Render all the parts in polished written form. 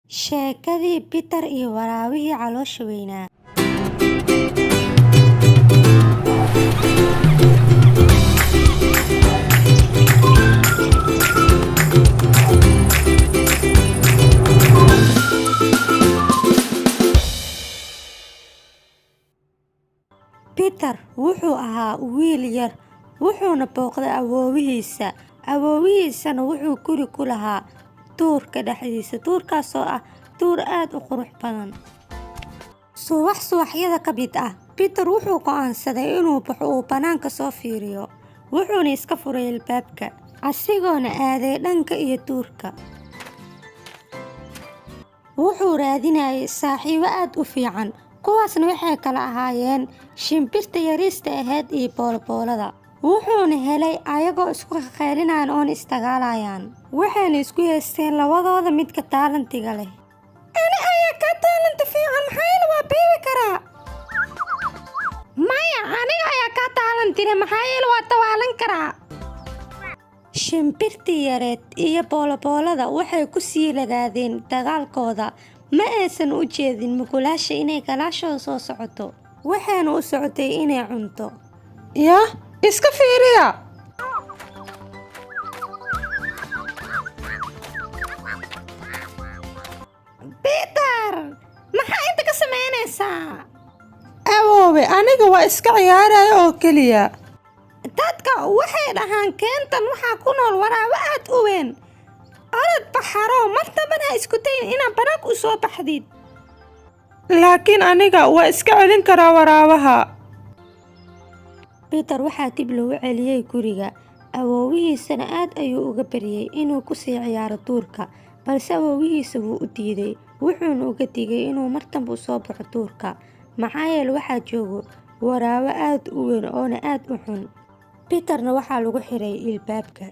Sheekadii Peter iyo waraabihii caloosha weynaa. Peter wuxuu ahaa wiil yar, wuxuuna booqday awoowihiisa. Awoowihiisana wuxuu guri ku lahaa duurka dhexdiisa, duurkaasoo ah duur aad u qurux badan. Subaxyada ka mid ah, Peter wuxuu go'aansaday inuu baxo oo banaanka soo fiiriyo. Wuxuuna iska furay albaabka, asigoona aaday dhanka iyo duurka. Wuxuu raadinayay saaxiibo aad u fiican, kuwaasna waxay kala ahaayeen shimbirta yariista ahayd iyo booloboolada. Wuxuuna helay ayagoo isku qeylinayaan oona isdagaalayaan. Waxayna isku heesteen labadooda midka taalantiga leh. Ani ayaa ka taalanta fiican, maxaa waa beebi karaa? Maya, aniga ayaa ka taalantire, maxaa waa tawaalan karaa? Shimbirtii yareed iyo booloboolada waxay ku sii lagaadeen dagaalkooda. Ma aysan u jeedin mukulaasha inay galaashooda soo socoto. Waxayna u socotay inay cunto. Yah, iska fiiriya. Peter, maxaa inta ka samaynaysaa? Awoowe, aniga waa iska ciyaaraya oo keliya. Dadka waxay dhahaan keentan waxaa ku nool waraabo aad u weyn. Orod baxaro, martaban ha isku dayin inaad banaanka u soo baxdid. Laakiin aniga waa iska celin karaa waraabaha. Peter waxaa dib loogu celiyay guriga. Awoowihiisana aad ayuu uga baryay inuu ku sii ciyaaro duurka, balse awoowihiisa wuu u diiday. Wuxuuna uga digay inuu martanba u soo baxo duurka, maxaa yeelay waxaa joogo waraabo aad u weyn oona aad u xun. Peterna waxaa lagu xiray albaabka.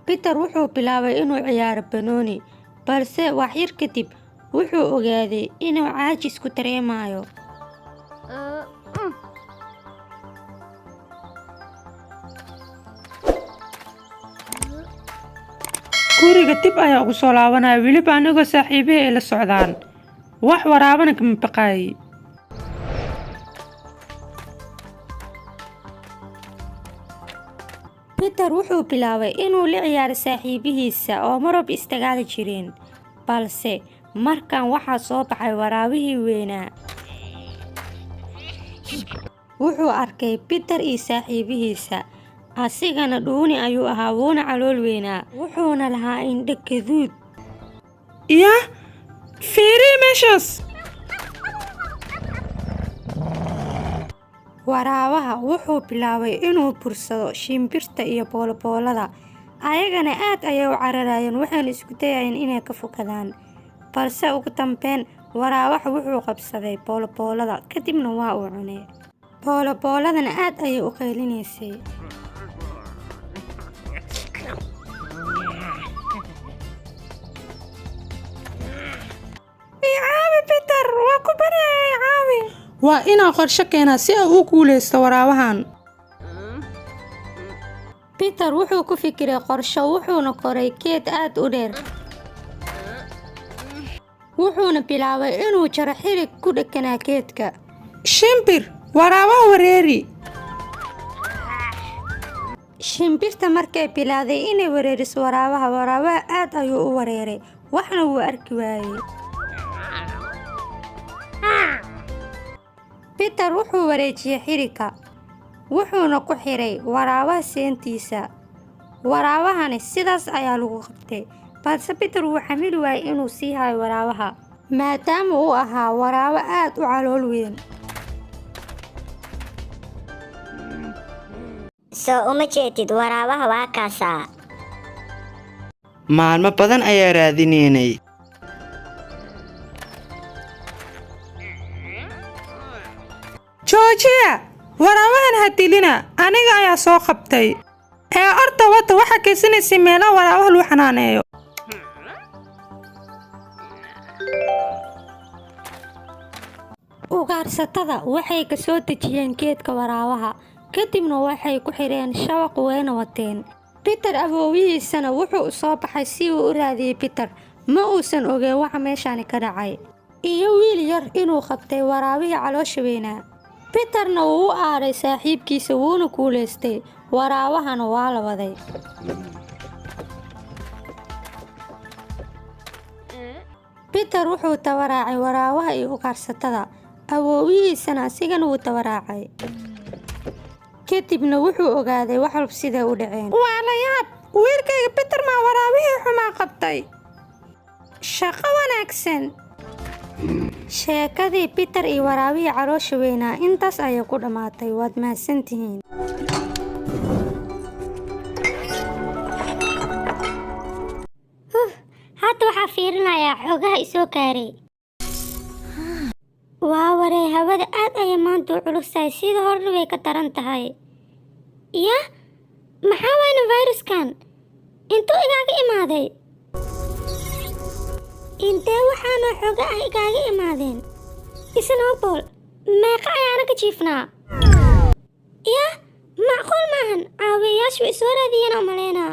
Peter wuxuu bilaabay inuu ciyaaro banooni, balse wax yar kadib wuxuu ogaaday inuu caajis ku dareemayo. Guriga dib ayaa ugu soo laabanaya, weliba anigoo saaxiibahey ay la socdaan. Wax waraabana kama baqaayay. Peter wuxuu bilaabay inuu la ciyaaro saaxiibihiisa oo marwalba isdagaali jireen, balse markan waxaa soo baxay waraabihii weynaa. Wuxuu arkay Peter iyo saaxiibihiisa, asigana dhuuni ayuu ahaa, wuuna calool weynaa, wuxuuna lahaa indho gaduud. Yah, fiiri meeshaas. Waraabaha wuxuu bilaabay inuu bursado shimbirta iyo booloboolada. Ayagana aad ayay u cararayeen, waxayna isku dayayeen inay ka fogaadaan. Balse ugu dambeyn waraabaha wuxuu qabsaday booloboolada, kadibna waa uu cunay. Boolobooladana aad ayay u qaylinaysay. Caawi Peter, waa ku baryayay caawi. Waa inaan qorshe keenaa si ay u guuleysto waraabahan. Peter wuxuu ku fikiray qorshe, wuxuuna koray geed aad u dheer. Wuxuuna bilaabay inuu jaro xirig ku dhaganaa geedka. Shimbir, waraabaha wareeri. Shimbirta markay bilaaday inay wareeriso waraabaha aad ayuu u wareeray, waxna wuu arki waayay. Peter wuxuu wareejiyay xiriga, wuxuuna ku xiray waraabaha seentiisa. Waraabahani sidaas ayaa lagu qabtay, balse Peter wuu xamili waayay inuu sii hayo waraabaha, maadaama uu ahaa waraabo aad u calool weyn. Soo uma jeedid waraabaha waa kaasaa. Maalmo badan ayaa raadineynay. Joojiya, waraabahan ha dilina, aniga ayaa soo qabtay. Orda wata waxa keensanaysa meelaha waraabaha lagu xanaaneeyo. Ugaarsatada waxay ka soo dejiyeen geedka waraabaha, kadibna waxay ku xireen shabaq weyna wateen. Peter awoowihiisana wuxuu u soo baxay si uu u raadiyey Peter. Ma uusan ogeyn waxa meeshaani ka dhacay. Iyo wiil yar inuu qabtay waraabihii caloosha weynaa. Peterna wuu u aaray saaxiibkiisa wuuna kuuleystay. Waraabahana waa la waday. Peter wuxuu tawaraacay waraabaha iyo ugaarsatada. Awoowihiisana asigana wuu tawaraacay. Kadibna wuxuu ogaaday wax walba sida u dhaceen. Waa la yaab, wiilkayga Peter ma waraabihii xumaa qabtay. Shaqo wanaagsan. Sheekadii Peter iyo waraabihii caloosha weynaa intaas ayay ku dhamaatay. Waad mahadsantihiin. Hadda waxaa fiirinayaa xogaha isoo gaaray. Waa waree hawada aad ayay maanta u culusahay sida horna way ka daran tahay. Ya, maxaa wayna viruskan? Intuu igaaga imaaday? Intee waxaana xoga ah igaaga imaadeen? Snowball, meeqa ayaana ka jiifnaa? Ya, macquul maahan. Caawiyayaashu way soo raadiyeen oo maleynaa.